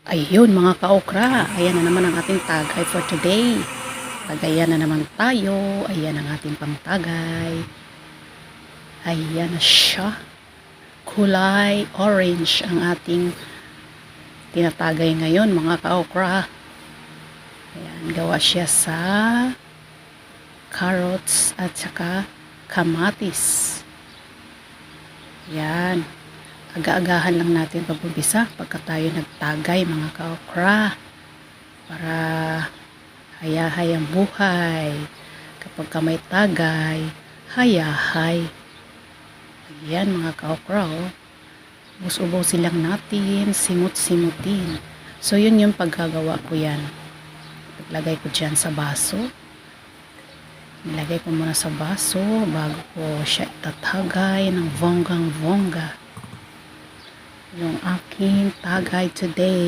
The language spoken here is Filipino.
Ayun mga ka-okra, ayan na naman ang ating tagay for today. Tagayan na naman tayo. Ayan ang ating pangtagay. Ayan na siya. Kulay orange ang ating tinatagay ngayon mga ka-okra. Ayan, gawa siya sa carrots at saka kamatis. Ayan. Aga-agahan lang natin pag-umpisa pagka tayo nagtagay mga ka-okra para hayahay ang buhay. Kapag ka may tagay, hayahay. Ayan mga ka-okra, oh. Ubus-ubusin lang natin, simut-simutin. So yun yung paggagawa ko yan. Paglagay ko dyan sa baso. Nilagay ko muna sa baso bago ko siya itatagay ng vonggang-vongga. Yung aking tagay today.